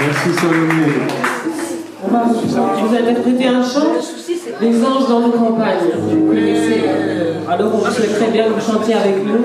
Merci Salomé. On va vous interpréter un chant, Les anges dans nos campagnes. Vous connaissez. Alors on souhaiterait bien que vous chantiez avec nous.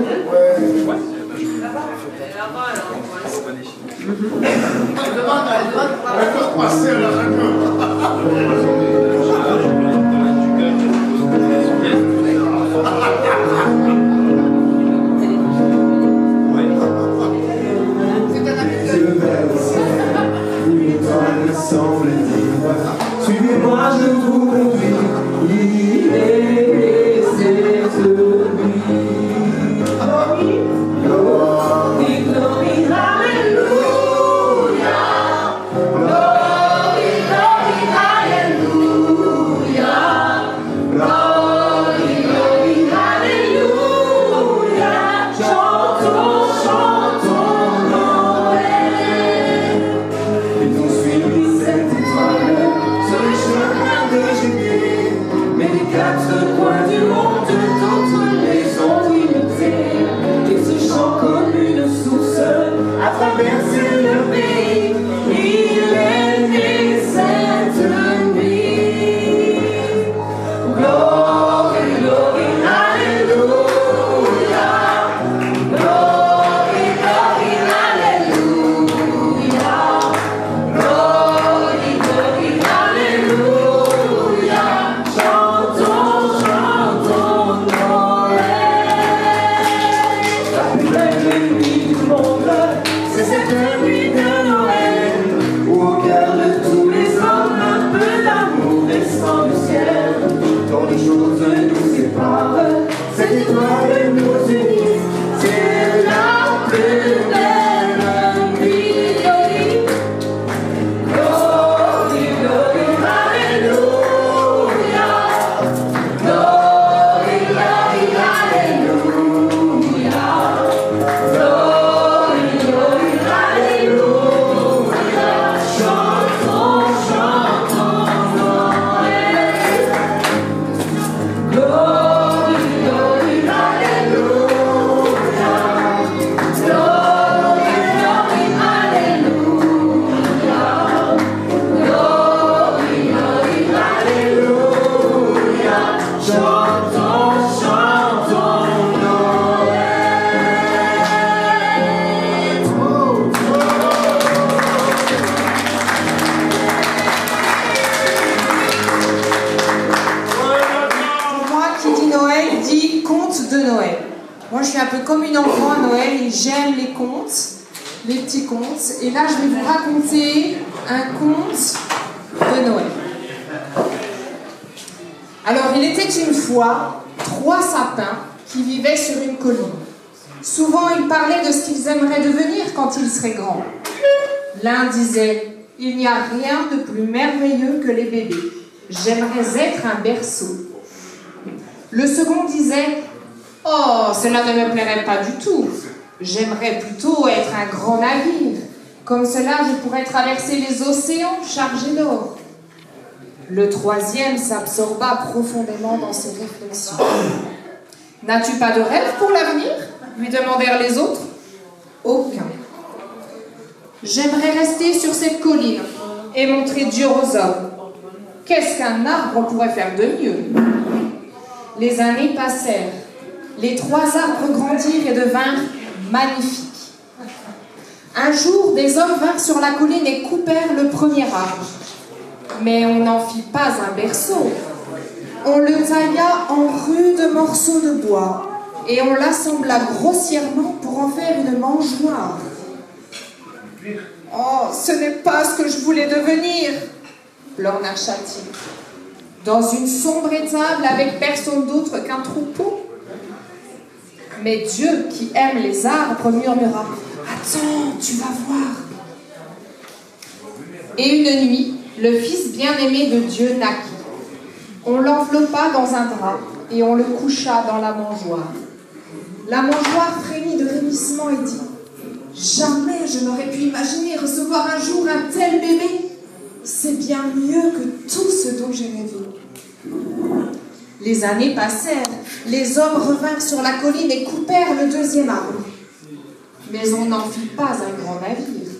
Suivez-moi, je vous conduis, il est cette nuit. Glory, glory, hallelujah. Glory, glory, hallelujah. Glory, glory, hallelujah. Chantons, chantons Noël. Et nous suivons cette étoile sur les chemins de Judée. Mais les quatre coins du monde, d'autres les ont imités. Et ce chant comme une source a traversé le pays. Il est né cette nuit. Glory, glory, hallelujah. Glory, glory, hallelujah. Glory, glory, hallelujah. Chantons, chantons Noël. La plus belle nuit du monde, c'est cette nuit de Noël, où au cœur de tous les hommes un peu d'amour descend du ciel. Tant les choses nous séparent, cette étoile nous unit. C'est la plus belle nuit. Glory, glory, hallelujah. Glory, glory, hallelujah. Glory, glory, hallelujah. Chantons, chantons Noël. Glory, glory, hallelujah. Glory, glory, hallelujah. Glory, glory, hallelujah. Chantons, chantons Noël. Pour moi, qui dit Noël, dit conte de Noël. Moi, je suis un peu comme une enfant à Noël et j'aime les contes, les petits contes. Et là, je vais vous raconter un conte de Noël. Alors, il était une fois 3 sapins qui vivaient sur une colline. Souvent, ils parlaient de ce qu'ils aimeraient devenir quand ils seraient grands. L'un disait « Il n'y a rien de plus merveilleux que les bébés. J'aimerais être un berceau. » Le second disait « Oh, cela ne me plairait pas du tout. J'aimerais plutôt être un grand navire. Comme cela, je pourrais traverser les océans chargés d'or. » Le troisième s'absorba profondément dans ses réflexions. « N'as-tu pas de rêve pour l'avenir ?» lui demandèrent les autres. « Aucun. J'aimerais rester sur cette colline et montrer Dieu aux hommes. Qu'est-ce qu'un arbre pourrait faire de mieux ?» Les années passèrent. Les 3 arbres grandirent et devinrent magnifiques. Un jour, des hommes vinrent sur la colline et coupèrent le premier arbre. Mais on n'en fit pas un berceau. On le tailla en rudes morceaux de bois et on l'assembla grossièrement pour en faire une mangeoire. « Oh, ce n'est pas ce que je voulais devenir !» pleurna Châti. « Dans une sombre étable avec personne d'autre qu'un troupeau ?» Mais Dieu, qui aime les arbres, murmura « Attends, tu vas voir !» Et une nuit, le fils bien-aimé de Dieu naquit. On l'enveloppa dans un drap et on le coucha dans la mangeoire. La mangeoire frémit de gémissements et dit « Jamais je n'aurais pu imaginer recevoir un jour un tel bébé. C'est bien mieux que tout ce dont j'ai rêvé. » Les années passèrent. Les hommes revinrent sur la colline et coupèrent le deuxième arbre. Mais on n'en fit pas un grand navire.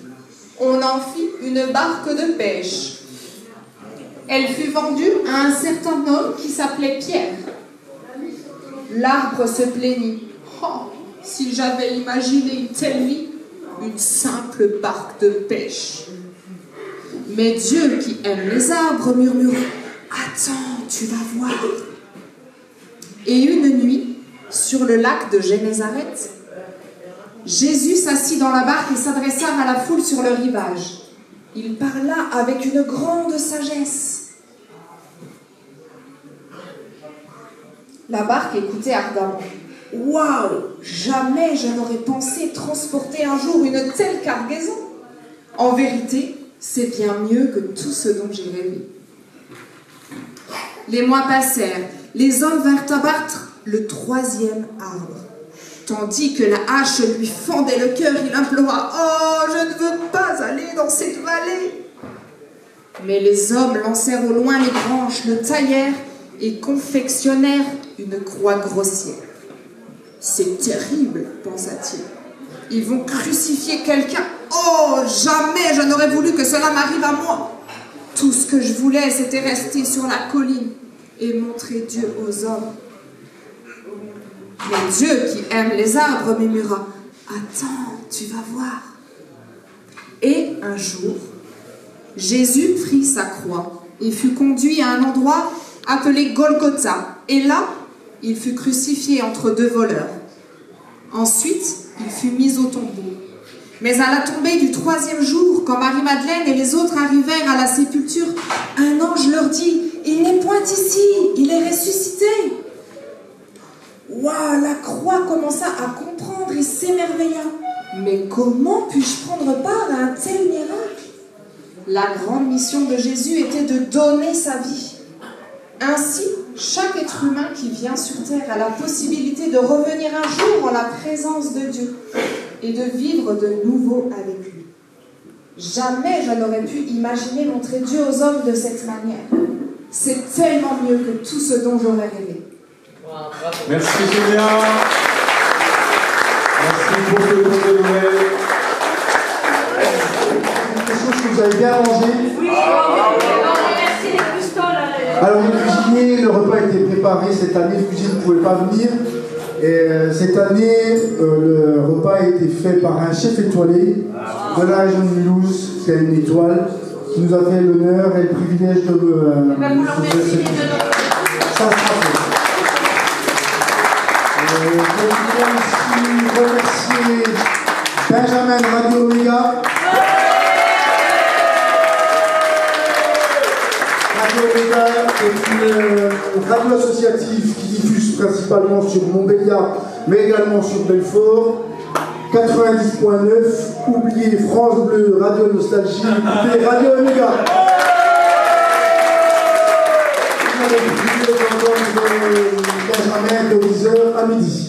On en fit une barque de pêche. Elle fut vendue à un certain homme qui s'appelait Pierre. L'arbre se plaignit. « Oh, si j'avais imaginé une telle vie, une simple barque de pêche. » Mais Dieu qui aime les arbres murmura « Attends, tu vas voir. » Et une nuit, sur le lac de Génézareth, Jésus s'assit dans la barque et s'adressa à la foule sur le rivage. Il parla avec une grande sagesse. La barque écoutait ardemment. « Waouh! Jamais je n'aurais pensé transporter un jour une telle cargaison. En vérité, c'est bien mieux que tout ce dont j'ai rêvé. » Les mois passèrent. Les hommes vinrent abattre le 3e arbre. Tandis que la hache lui fendait le cœur, il implora « Oh, je ne veux pas aller dans cette vallée !» Mais les hommes lancèrent au loin les branches, le taillèrent et confectionnèrent une croix grossière. « C'est terrible, pensa-t-il. Ils vont crucifier quelqu'un. Oh, jamais je n'aurais voulu que cela m'arrive à moi. Tout ce que je voulais, c'était rester sur la colline et montrer Dieu aux hommes. » Mais Dieu qui aime les arbres murmura « Attends, tu vas voir. » Et un jour, Jésus prit sa croix et fut conduit à un endroit appelé Golgotha. Et là, il fut crucifié entre 2 voleurs. Ensuite, il fut mis au tombeau. Mais à la tombée du 3e jour, quand Marie-Madeleine et les autres arrivèrent à la sépulture, un ange leur dit « Il n'est point ici, il est ressuscité. » Waouh, la croix commença à comprendre et s'émerveilla. Mais comment puis-je prendre part à un tel miracle? La grande mission de Jésus était de donner sa vie. Ainsi, chaque être humain qui vient sur terre a la possibilité de revenir un jour en la présence de Dieu et de vivre de nouveau avec lui. Jamais je n'aurais pu imaginer montrer Dieu aux hommes de cette manière. C'est tellement mieux que tout ce dont j'aurais rêvé. Merci Julien. Merci pour ce don de Noël. Quelque chose que vous avez bien mangé. Oui, merci les cuistoles. Alors les cuisiniers, le repas a été préparé cette année, les cuisiniers ne pouvaient pas venir. Et cette année, le repas a été fait par un chef étoilé de la région de Mulhouse, qui a une étoile, qui nous a fait l'honneur et le privilège de me... Ça sera fait. Je voudrais aussi remercier Benjamin de Radio Omega. Radio Omega est une radio associative qui diffuse principalement sur Montbéliard, mais également sur Belfort. 90.9, oubliez France Bleu, Radio Nostalgie, écoutez Radio Omega. Vous avez le privilège d'entendre Benjamin de 10h à midi.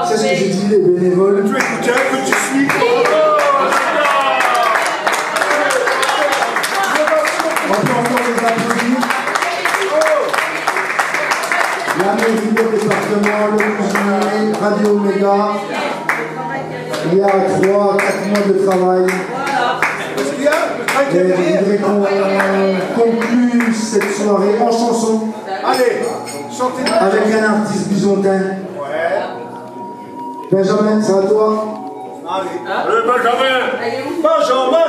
C'est ce que j'ai dit, les bénévoles. Tu écoutes, que tu suis. On peut encore les applaudir. La mairie, le département, le cuisinier, Radio Omega. Il y a 3-4 mois de travail. Et je voudrais qu'on conclue cette soirée en chanson. Allez, chantez. Avec un artiste bisontin. Ouais. Benjamin, c'est à toi. Allez. Benjamin.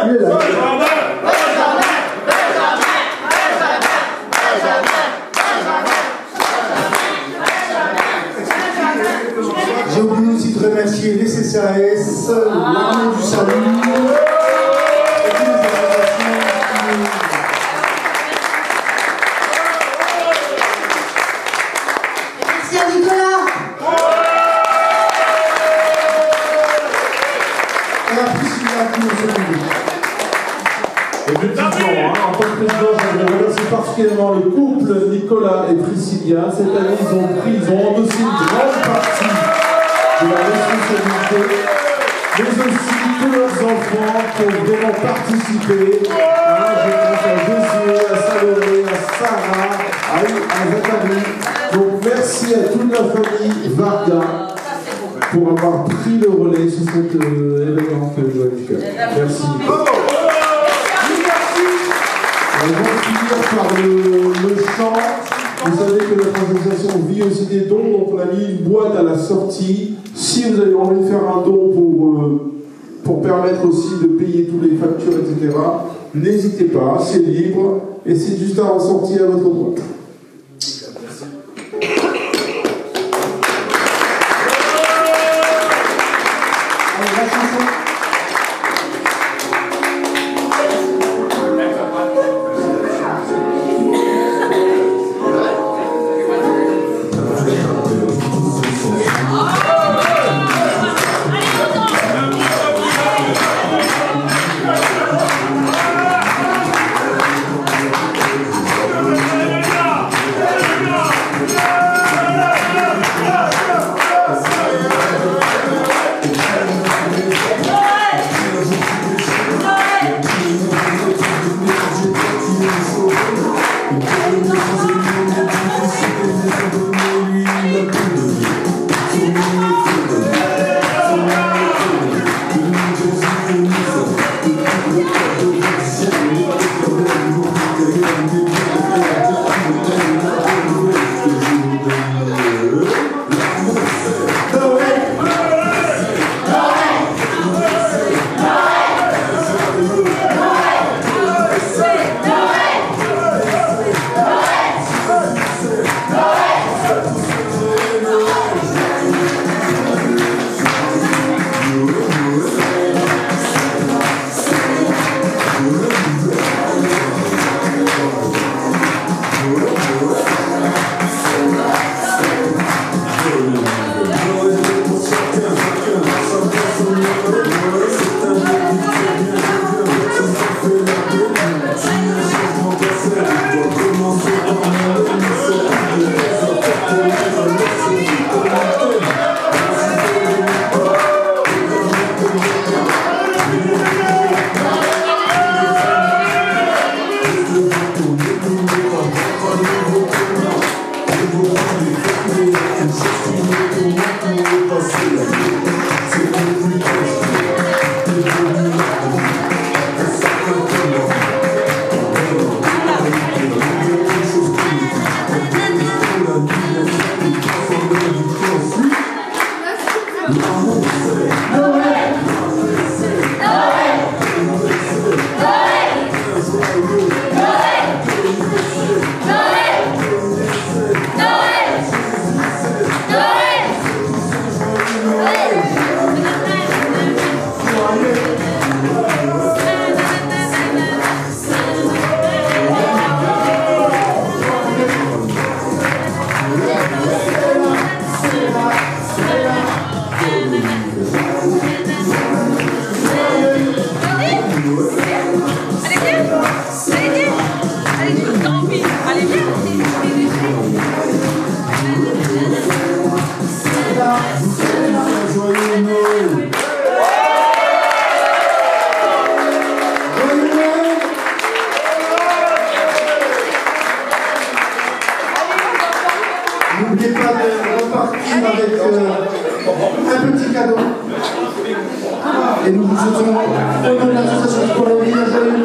Il est là. J'ai oublié aussi de remercier les CCAS, l'armée du salut. Et toutes les associations Merci à Nicolas. et la Priscilla qui nous soutient. Et effectivement, en tant que président, je voudrais remercier particulièrement le couple Nicolas et Priscilla. Cette année, ils ont endossé une grande partie de la responsabilité mais aussi tous leurs enfants qui ont vraiment participé. Je pense à Josué, à Salomé, à Sarah, à Zachary. Donc merci à toute la famille Varga pour avoir pris le relais sur cet événement que Joie du Cœur. Merci. On va finir par le chant. Vous savez que notre association vit aussi des dons, donc on a mis une boîte à la sortie. Si vous avez envie de faire un don pour permettre aussi de payer toutes les factures, etc., n'hésitez pas, c'est libre et c'est juste à ressortir à votre boîte. N'oubliez pas de repartir avec un petit cadeau. Et nous vous souhaitons au nom de l'association pour la vie, un joyeux